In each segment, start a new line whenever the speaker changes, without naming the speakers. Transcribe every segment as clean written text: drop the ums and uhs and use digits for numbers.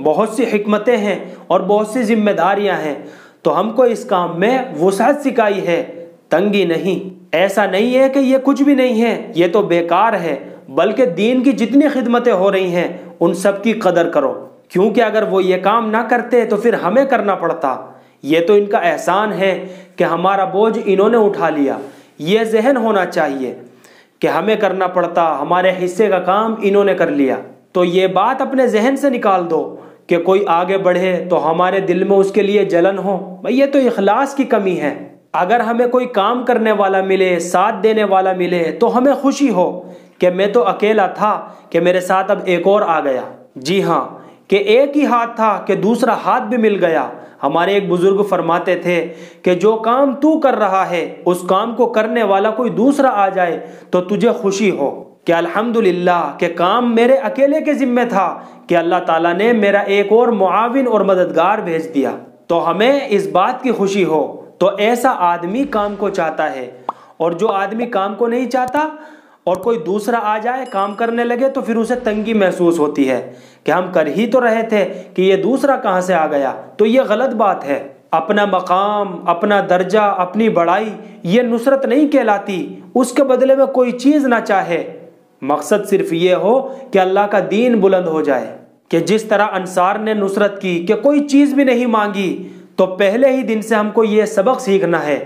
بہت سی حکمتیں ہیں اور بہت سی ذمہ داریاں ہیں، تو ہم کو اس کام میں وسعت سکھائی ہے، تنگی نہیں۔ ایسا نہیں ہے کہ یہ کچھ بھی نہیں ہے، یہ تو بیکار ہے، بلکہ دین کی جتنی خدمتیں ہو رہی ہیں ان سب کی قدر کرو، کیونکہ اگر وہ یہ کام نہ کرتے تو پھر ہمیں کرنا پڑتا۔ یہ تو ان کا احسان ہے کہ ہمارا بوجھ انہوں نے اٹھا لیا۔ یہ ذہن ہونا چاہیے کہ ہمیں کرنا پڑتا، ہمارے حصے کا کام انہوں نے کر لیا۔ تو یہ بات اپنے ذہن سے نکال دو کہ کوئی آگے بڑھے تو ہمارے دل میں اس کے لیے جلن ہو، بھئی یہ تو اخلاص کی کمی ہے۔ اگر ہمیں کوئی کام کرنے والا ملے، ساتھ دینے والا ملے تو ہمیں خوشی ہو کہ میں تو اکیلا تھا کہ میرے ساتھ اب ایک اور آ گیا۔ جی ہاں، کہ ایک ہی ہاتھ تھا کہ دوسرا ہاتھ بھی مل گیا۔ ہمارے ایک بزرگ فرماتے تھے کہ جو کام تو کر رہا ہے اس کام کو کرنے والا کوئی دوسرا آ جائے تو تجھے خوشی ہو کہ الحمدللہ کہ کام میرے اکیلے کے ذمہ تھا کہ اللہ تعالیٰ نے میرا ایک اور معاون اور مددگار بھیج دیا۔ تو ہمیں اس بات کی خوشی ہو۔ تو ایسا آدمی کام کو چاہتا ہے، اور جو آدمی کام کو نہیں چاہتا اور کوئی دوسرا آ جائے کام کرنے لگے تو پھر اسے تنگی محسوس ہوتی ہے کہ ہم کر ہی تو رہے تھے کہ یہ دوسرا کہاں سے آ گیا۔ تو یہ غلط بات ہے۔ اپنا مقام، اپنا درجہ، اپنی بڑائی یہ نصرت نہیں کہلاتی، اس کے بدلے میں کوئی چیز نہ چاہے۔ مقصد صرف یہ ہو کہ اللہ کا دین بلند ہو جائے، کہ جس طرح انصار نے نصرت کی کہ کوئی چیز بھی نہیں مانگی، تو پہلے ہی دن سے ہم کو یہ سبق سیکھنا ہے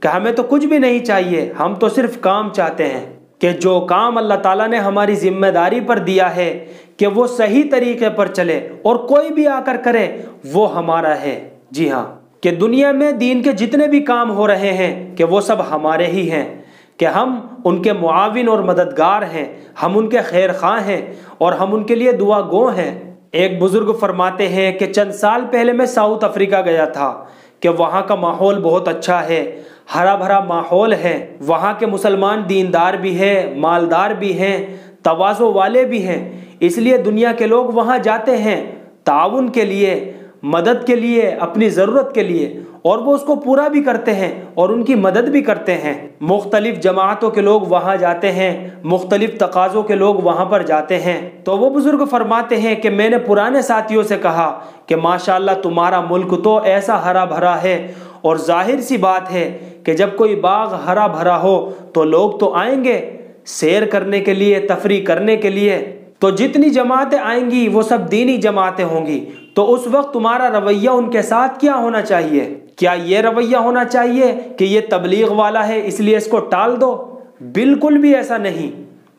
کہ ہمیں تو کچھ بھی نہیں چاہیے، ہم تو صرف کام چاہتے ہیں، کہ جو کام اللہ تعالیٰ نے ہماری ذمہ داری پر دیا ہے کہ وہ صحیح طریقے پر چلے، اور کوئی بھی آ کر کرے وہ ہمارا ہے۔ جی ہاں، کہ دنیا میں دین کے جتنے بھی کام ہو رہے ہیں کہ وہ سب ہمارے ہی ہیں، کہ ہم ان کے معاون اور مددگار ہیں، ہم ان کے خیر خواہ ہیں اور ہم ان کے لیے دعا گو ہیں۔ ایک بزرگ فرماتے ہیں کہ چند سال پہلے میں ساؤتھ افریقہ گیا تھا، کہ وہاں کا ماحول بہت اچھا ہے، ہرا بھرا ماحول ہے، وہاں کے مسلمان دیندار بھی ہیں، مالدار بھی ہیں، تواضع والے بھی ہیں، اس لیے دنیا کے لوگ وہاں جاتے ہیں تعاون کے لیے، مدد کے لیے، اپنی ضرورت کے لیے، اور وہ اس کو پورا بھی کرتے ہیں اور ان کی مدد بھی کرتے ہیں۔ مختلف جماعتوں کے لوگ وہاں جاتے ہیں، مختلف تقاضوں کے لوگ وہاں پر جاتے ہیں۔ تو وہ بزرگ فرماتے ہیں کہ میں نے پرانے ساتھیوں سے کہا کہ ماشاءاللہ تمہارا ملک تو ایسا ہرا بھرا ہے، اور ظاہر سی بات ہے کہ جب کوئی باغ ہرا بھرا ہو تو لوگ تو آئیں گے سیر کرنے کے لیے، تفریح کرنے کے لیے، تو جتنی جماعتیں آئیں گی وہ سب دینی جماعتیں ہوں گی، تو اس وقت تمہارا رویہ ان کے ساتھ کیا ہونا چاہیے؟ کیا یہ رویہ ہونا چاہیے کہ یہ تبلیغ والا ہے اس لیے اس کو ٹال دو؟ بالکل بھی ایسا نہیں،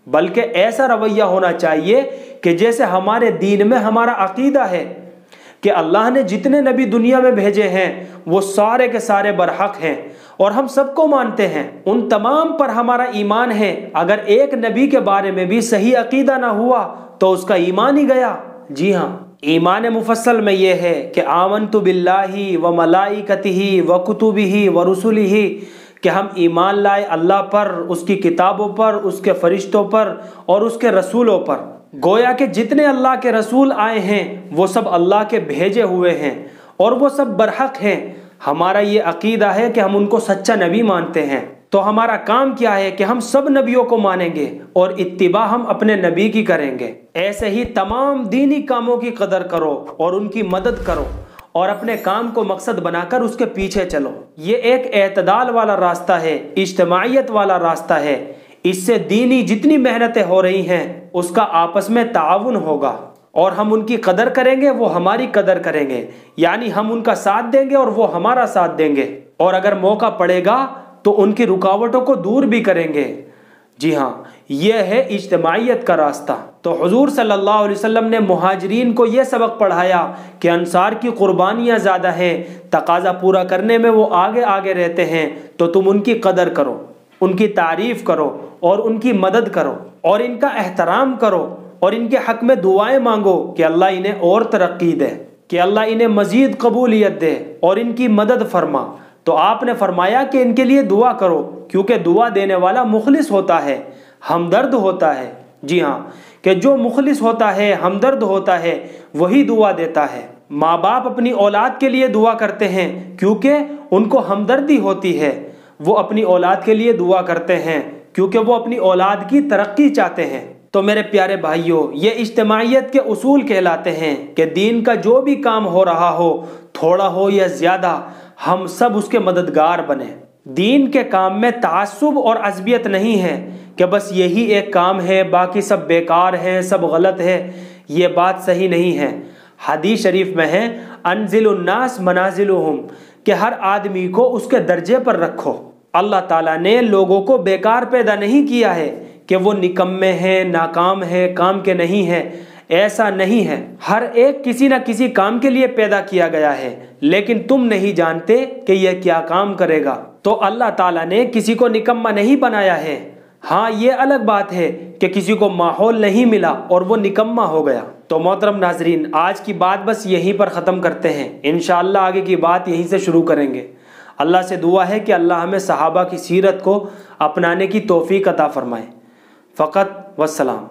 بلکہ ایسا رویہ ہونا چاہیے کہ جیسے ہمارے دین میں ہمارا عقیدہ ہے کہ اللہ نے جتنے نبی دنیا میں بھیجے ہیں وہ سارے کے سارے برحق ہیں، اور ہم سب کو مانتے ہیں، ان تمام پر ہمارا ایمان ہے۔ اگر ایک نبی کے بارے میں بھی صحیح عقیدہ نہ ہوا تو اس کا ایمان ہی گیا۔ جی ہاں، ایمان مفصل میں یہ ہے کہ آمنت باللہ و ملائکتہ و کتبہ و رسلہ، کہ ہم ایمان لائے اللہ پر، اس کی کتابوں پر، اس کے فرشتوں پر اور اس کے رسولوں پر۔ گویا کہ جتنے اللہ کے رسول آئے ہیں وہ سب اللہ کے بھیجے ہوئے ہیں اور وہ سب برحق ہیں۔ ہمارا یہ عقیدہ ہے کہ ہم ان کو سچا نبی مانتے ہیں، تو ہمارا کام کیا ہے کہ ہم سب نبیوں کو مانیں گے اور اتباع ہم اپنے نبی کی کریں گے۔ ایسے ہی تمام دینی کاموں کی قدر کرو اور ان کی مدد کرو، اور اپنے کام کو مقصد بنا کر اس کے پیچھے چلو۔ یہ ایک اعتدال والا راستہ ہے، اجتماعیت والا راستہ ہے۔ اس سے دینی جتنی محنتیں ہو رہی ہیں اس کا آپس میں تعاون ہوگا، اور ہم ان کی قدر کریں گے، وہ ہماری قدر کریں گے، یعنی ہم ان کا ساتھ دیں گے اور وہ ہمارا ساتھ دیں گے، اور اگر موقع پڑے گا تو ان کی رکاوٹوں کو دور بھی کریں گے۔ جی ہاں، یہ ہے اجتماعیت کا راستہ۔ تو حضور صلی اللہ علیہ وسلم نے مہاجرین کو یہ سبق پڑھایا کہ انصار کی قربانیاں زیادہ ہیں، تقاضا پورا کرنے میں وہ آگے آگے رہتے ہیں، تو تم ان کی قدر کرو، ان کی تعریف کرو اور ان کی مدد کرو اور ان کا احترام کرو، اور ان کے حق میں دعائیں مانگو کہ اللہ انہیں اور ترقی دے، کہ اللہ انہیں مزید قبولیت دے اور ان کی مدد فرما۔ تو آپ نے فرمایا کہ ان کے لیے دعا کرو، کیونکہ دعا دینے والا مخلص ہوتا ہے، ہمدرد ہوتا ہے۔ جی ہاں، کہ جو مخلص ہوتا ہے، ہمدرد ہوتا ہے، وہی دعا دیتا ہے۔ ماں باپ اپنی اولاد کے لیے دعا کرتے ہیں کیونکہ ان کو ہمدردی ہوتی ہے، وہ اپنی اولاد کے لیے دعا کرتے ہیں کیونکہ وہ اپنی اولاد کی ترقی چاہتے ہیں۔ تو میرے پیارے بھائیوں، یہ اجتماعیت کے اصول کہلاتے ہیں کہ دین کا جو بھی کام ہو رہا ہو، تھوڑا ہو یا زیادہ، ہم سب اس کے مددگار بنیں۔ دین کے کام میں تعصب اور عصبیت نہیں ہے کہ بس یہی ایک کام ہے، باقی سب بیکار ہے، سب غلط ہے۔ یہ بات صحیح نہیں ہے۔ حدیث شریف میں ہے انزل الناس منازلہم، کہ ہر آدمی کو اس کے درجے پر رکھو۔ اللہ تعالیٰ نے لوگوں کو بیکار پیدا نہیں کیا ہے کہ وہ نکمے ہیں، ناکام ہیں، کام کے نہیں ہیں۔ ایسا نہیں ہے، ہر ایک کسی نہ کسی کام کے لیے پیدا کیا گیا ہے، لیکن تم نہیں جانتے کہ یہ کیا کام کرے گا۔ تو اللہ تعالیٰ نے کسی کو نکما نہیں بنایا ہے۔ ہاں، یہ الگ بات ہے کہ کسی کو ماحول نہیں ملا اور وہ نکما ہو گیا۔ تو محترم ناظرین، آج کی بات بس یہیں پر ختم کرتے ہیں، انشاءاللہ آگے کی بات یہیں سے شروع کریں گے۔ اللہ سے دعا ہے کہ اللہ ہمیں صحابہ کی سیرت کو اپنانے کی توفیق عطا فرمائے۔ فقط والسلام۔